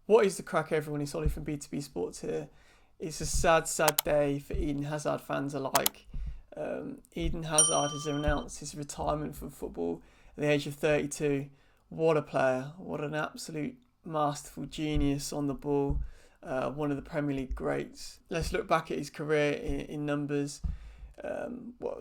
What is the crack, everyone? It's Ollie from B2B Sports here. It's a sad, sad day for Eden Hazard fans alike. Eden Hazard has announced his retirement from football at the age of 32. What a player. What an absolute masterful genius on the ball. One of the Premier League greats. Let's look back at his career in numbers,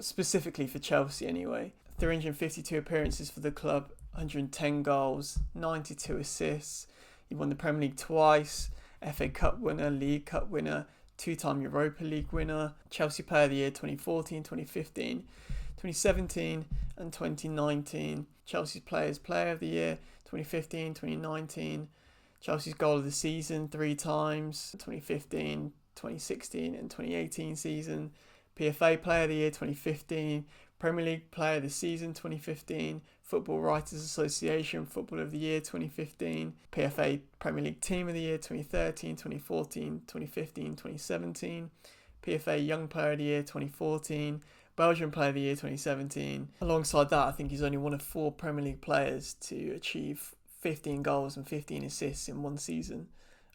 specifically for Chelsea anyway. 352 appearances for the club, 110 goals, 92 assists. He won the Premier League twice, FA Cup winner, League Cup winner, two-time Europa League winner, Chelsea Player of the Year 2014, 2015, 2017 and 2019, Chelsea's Player of the Year 2015, 2019, Chelsea's Goal of the Season 3 times, 2015, 2016 and 2018 season, PFA Player of the Year 2015, Premier League Player of the Season 2015, Football Writers Association Footballer of the Year 2015, PFA Premier League Team of the Year 2013, 2014, 2015, 2017, PFA Young Player of the Year 2014, Belgian Player of the Year 2017. Alongside that, I think he's only one of 4 Premier League players to achieve 15 goals and 15 assists in one season,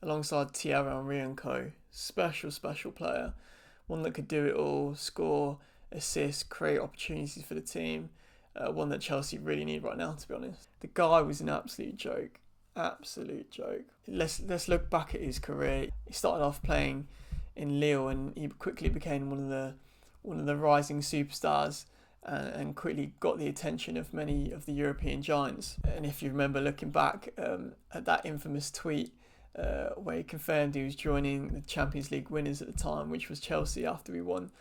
alongside Thierry Henry and co. Special player. One that could do it all, score, assist, create opportunities for the team. One that Chelsea really need right now, to be honest. The guy was an absolute joke. Let's look back at his career. He started off playing in Lille, and he quickly became one of the rising superstars, and quickly got the attention of many of the European giants. And if you remember looking back at that infamous tweet where he confirmed he was joining the Champions League winners at the time, which was Chelsea, after we won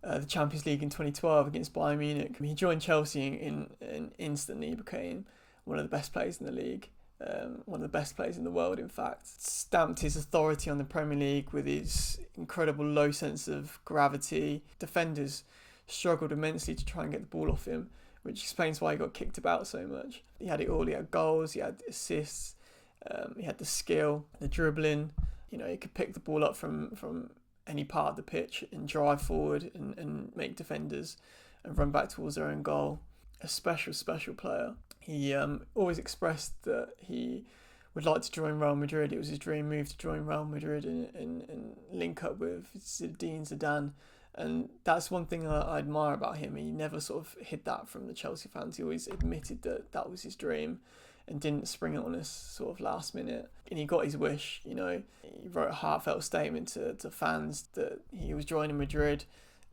the Champions League in 2012 against Bayern Munich. He joined Chelsea and instantly became one of the best players in the league, one of the best players in the world, in fact. Stamped his authority on the Premier League with his incredible low sense of gravity. Defenders struggled immensely to try and get the ball off him, which explains why he got kicked about so much. He had it all. He had goals, he had assists, he had the skill, the dribbling. He could pick the ball up from any part of the pitch and drive forward and make defenders and run back towards their own goal. A special player. He always expressed that he would like to join Real Madrid. It was his dream move to join Real Madrid and link up with Zidane. And that's one thing I admire about him. He never sort of hid that from the Chelsea fans. He always admitted that was his dream and didn't spring it on us sort of last minute. And he got his wish. He wrote a heartfelt statement to fans that he was joining Madrid.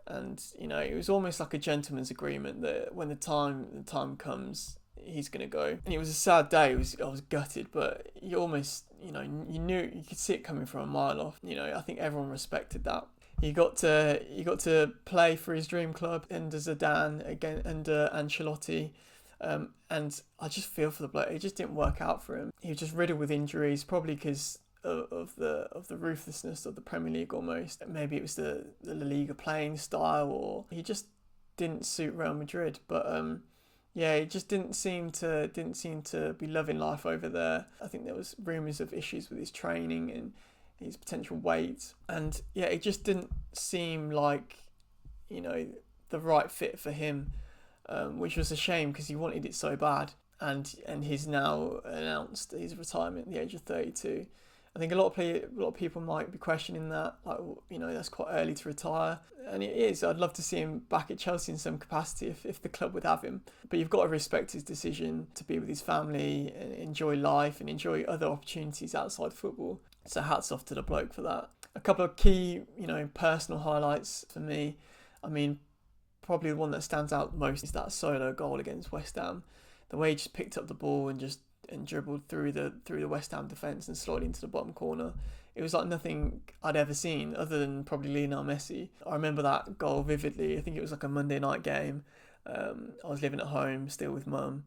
And, it was almost like a gentleman's agreement that when the time comes, he's going to go. And it was a sad day. I was gutted, but you almost, you knew, you could see it coming from a mile off. I think everyone respected that. He got to play for his dream club under Zidane, again under Ancelotti. And I just feel for the bloke. It just didn't work out for him. He was just riddled with injuries, probably because of the ruthlessness of the Premier League almost. Maybe it was the La Liga playing style, or he just didn't suit Real Madrid. But he just didn't seem to be loving life over there. I think there was rumours of issues with his training and his potential weight, and it just didn't seem like the right fit for him. Which was a shame because he wanted it so bad, and he's now announced his retirement at the age of 32. I think a lot of people might be questioning that, that's quite early to retire, and it is. I'd love to see him back at Chelsea in some capacity if the club would have him. But you've got to respect his decision to be with his family and enjoy life and enjoy other opportunities outside football. So hats off to the bloke for that. A couple of key, personal highlights for me. Probably the one that stands out most is that solo goal against West Ham. The way he just picked up the ball and dribbled through the West Ham defence and slotted into the bottom corner. It was like nothing I'd ever seen other than probably Lionel Messi. I remember that goal vividly. I think it was like a Monday night game. I was living at home still with mum,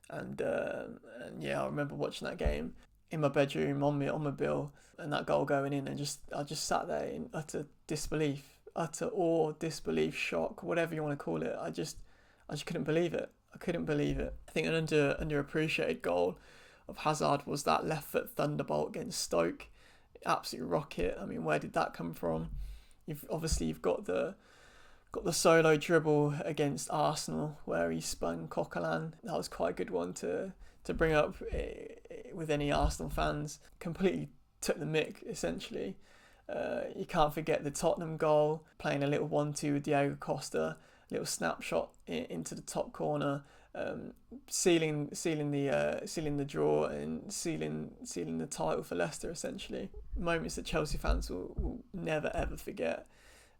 and I remember watching that game in my bedroom on my bill, and that goal going in, and I just sat there in utter awe, disbelief, shock, whatever you want to call it. I just couldn't believe it. I think an underappreciated goal of Hazard was that left foot thunderbolt against Stoke. Absolute rocket. Where did that come from? You've got the solo dribble against Arsenal where he spun Coquelin. That was quite a good one to bring up with any Arsenal fans. Completely took the mick essentially. You can't forget the Tottenham goal, playing a little 1-2 with Diego Costa, little snapshot into the top corner, sealing the draw and sealing the title for Leicester essentially. Moments that Chelsea fans will never ever forget.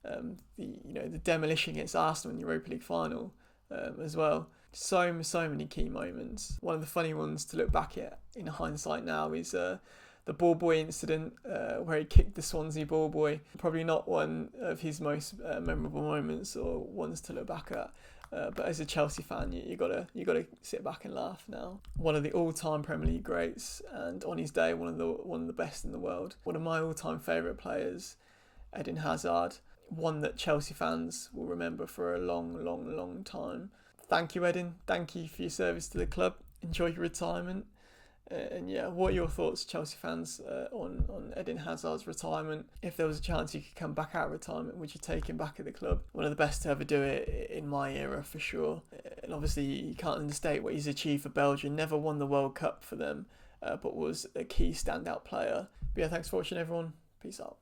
The demolition against Arsenal in the Europa League final as well. So many key moments. One of the funny ones to look back at in hindsight now is the ball boy incident where he kicked the Swansea ball boy. Probably not one of his most memorable moments or ones to look back at. But as a Chelsea fan, you gotta sit back and laugh now. One of the all-time Premier League greats, and on his day, one of the best in the world. One of my all-time favourite players, Eden Hazard. One that Chelsea fans will remember for a long time. Thank you, Eden. Thank you for your service to the club. Enjoy your retirement. And yeah, what are your thoughts, Chelsea fans, on Eden Hazard's retirement? If there was a chance he could come back out of retirement, would you take him back at the club? One of the best to ever do it in my era, for sure. And obviously, you can't understate what he's achieved for Belgium. Never won the World Cup for them, but was a key standout player. But yeah, thanks for watching, everyone. Peace out.